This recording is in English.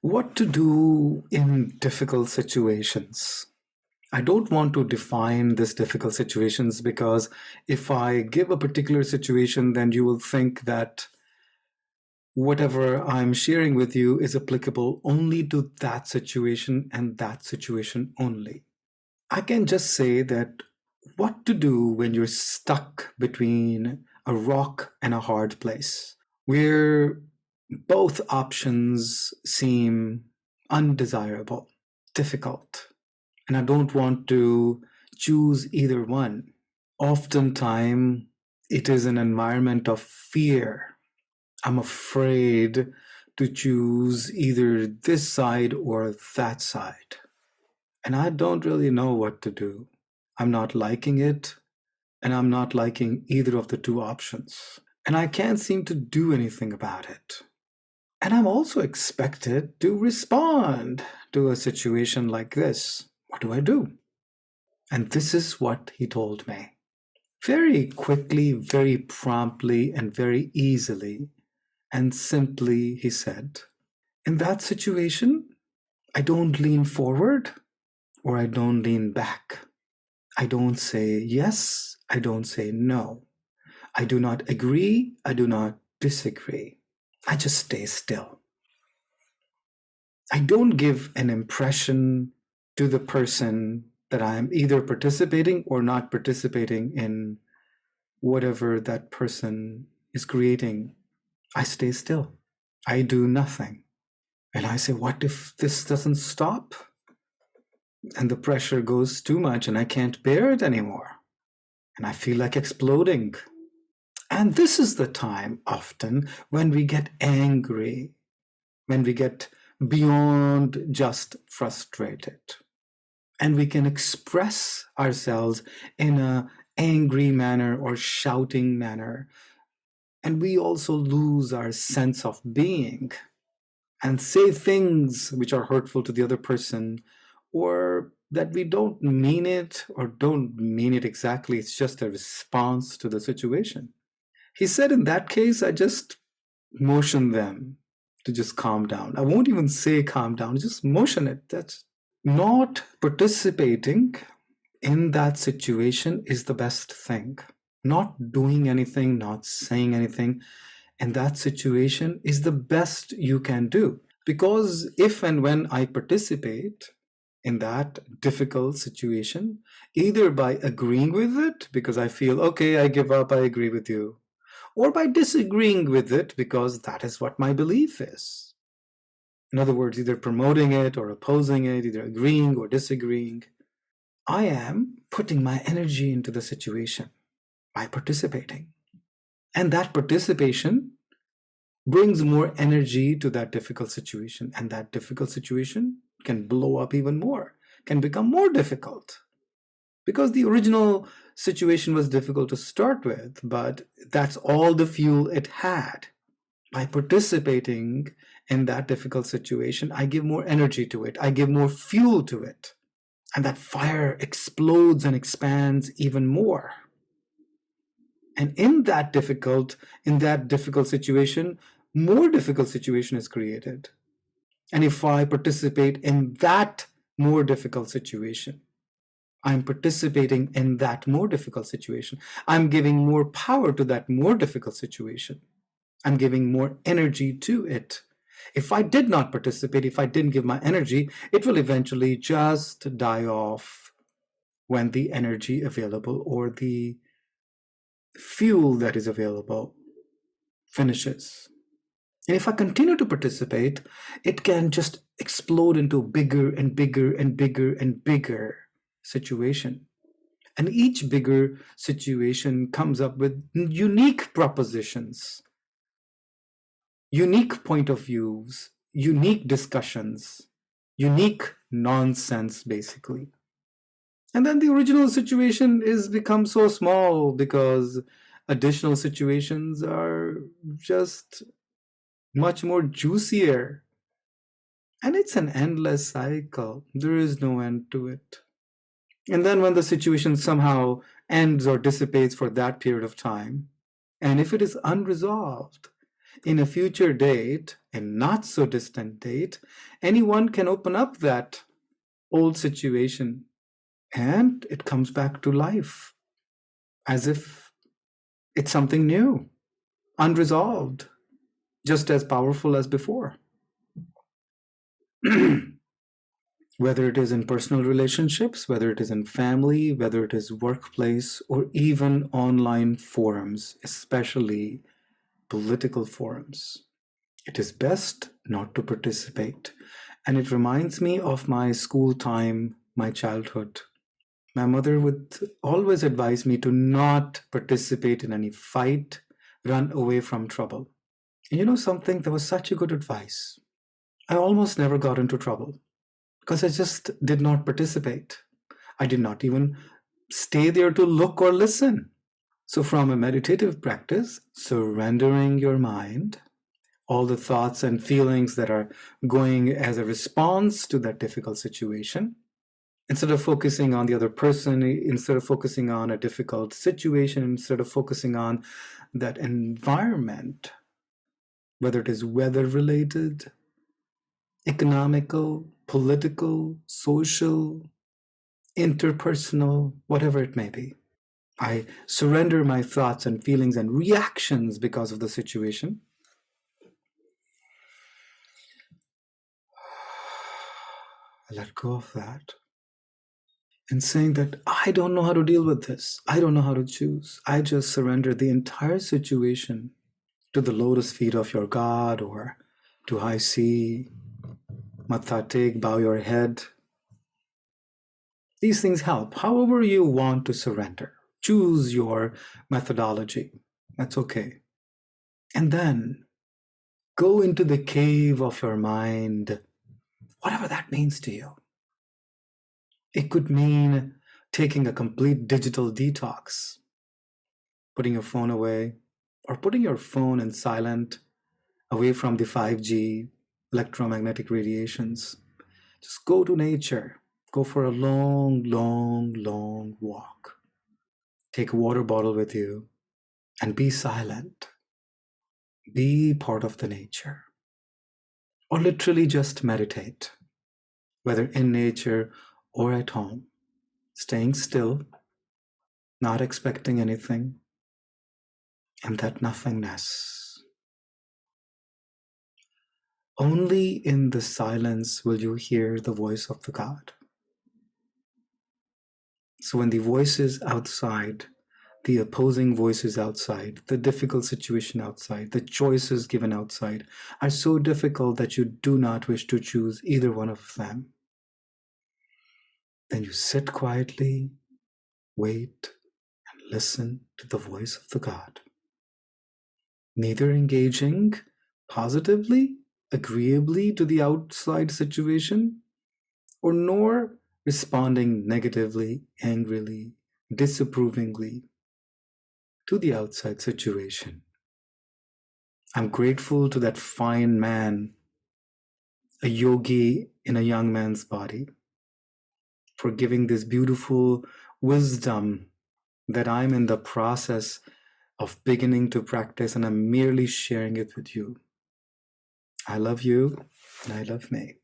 What to do in difficult situations? I don't want to define this difficult situations because if I give a particular situation, then you will think that whatever I'm sharing with you is applicable only to that situation and that situation only. I can just say that what to do when you're stuck between a rock and a hard place, where both options seem undesirable, difficult, and I don't want to choose either one. Oftentimes, it is an environment of fear. I'm afraid to choose either this side or that side. And I don't really know what to do. I'm not liking it, and I'm not liking either of the two options. And I can't seem to do anything about it. And I'm also expected to respond to a situation like this. What do I do? And this is what he told me. Very quickly, very promptly, and very easily and simply, he said, in that situation, I don't lean forward or I don't lean back. I don't say yes, I don't say no. I do not agree, I do not disagree. I just stay still. I don't give an impression to the person that I am either participating or not participating in whatever that person is creating. I stay still. I do nothing. And I say, what if this doesn't stop? And the pressure goes too much and I can't bear it anymore. And I feel like exploding. And this is the time often when we get angry, when we get beyond just frustrated. And we can express ourselves in an angry manner or shouting manner. And we also lose our sense of being and say things which are hurtful to the other person, or that we don't mean it or don't mean it exactly. It's just a response to the situation. He said, in that case, I just motion them to just calm down. I won't even say calm down, just motion it. That's not participating in that situation is the best thing. Not doing anything, not saying anything in that situation is the best you can do. Because if and when I participate in that difficult situation, either by agreeing with it because I feel, okay, I give up, I agree with you, or by disagreeing with it because that is what my belief is. In other words, either promoting it or opposing it, either agreeing or disagreeing, I am putting my energy into the situation by participating. And that participation brings more energy to that difficult situation. And that difficult situation can blow up even more, can become more difficult. Because the original situation was difficult to start with, but that's all the fuel it had. By participating in that difficult situation, I give more energy to it, I give more fuel to it, and that fire explodes and expands even more. And in that difficult situation, more difficult situation is created. And if I participate in that more difficult situation, I'm participating in that more difficult situation. I'm giving more power to that more difficult situation. I'm giving more energy to it. If I did not participate, if I didn't give my energy, it will eventually just die off when the energy available or the fuel that is available finishes. And if I continue to participate, it can just explode into bigger and bigger and bigger and bigger situation. And each bigger situation comes up with unique propositions, unique point of views, unique discussions, unique nonsense, basically. And then the original situation is become so small because additional situations are just much more juicier. And it's an endless cycle. There is no end to it. And then when the situation somehow ends or dissipates for that period of time, and if it is unresolved, In a future date, a not so distant date, anyone can open up that old situation and it comes back to life as if it's something new, unresolved, just as powerful as before. Whether it is in personal relationships, whether it is in family, whether it is workplace, or even online forums, especially political forums, it is best not to participate. And it reminds me of my school time, my childhood. My mother would always advise me to not participate in any fight, run away from trouble. And you know something? That was such a good advice. I almost never got into trouble because I just did not participate. I did not even stay there to look or listen. So, from a meditative practice, surrendering your mind, all the thoughts and feelings that are going as a response to that difficult situation, instead of focusing on the other person, instead of focusing on a difficult situation, instead of focusing on that environment, whether it is weather related, economical, political, social, interpersonal, whatever it may be. I surrender my thoughts and feelings and reactions because of the situation. I let go of that and saying that I don't know how to deal with this. I don't know how to choose. I just surrender the entire situation to the lotus feet of your God or to high sea, Mathatek, bow your head. These things help. However you want to surrender, choose your methodology. That's okay. And then go into the cave of your mind, whatever that means to you. It could mean taking a complete digital detox, putting your phone away, or putting your phone in silent, away from the 5G electromagnetic radiations. Just go to nature. Go for a long, long, long walk. Take a water bottle with you and be silent. Be part of the nature. Or literally just meditate, whether in nature or at home, staying still, not expecting anything, and that nothingness. Only in the silence will you hear the voice of the God. So when the voices outside, the opposing voices outside, the difficult situation outside, the choices given outside are so difficult that you do not wish to choose either one of them, then you sit quietly, wait, and listen to the voice of the God. Neither engaging positively, agreeably to the outside situation, or nor responding negatively, angrily, disapprovingly to the outside situation. I'm grateful to that fine man, a yogi in a young man's body, for giving this beautiful wisdom that I'm in the process of beginning to practice, and I'm merely sharing it with you. I love you, and I love me.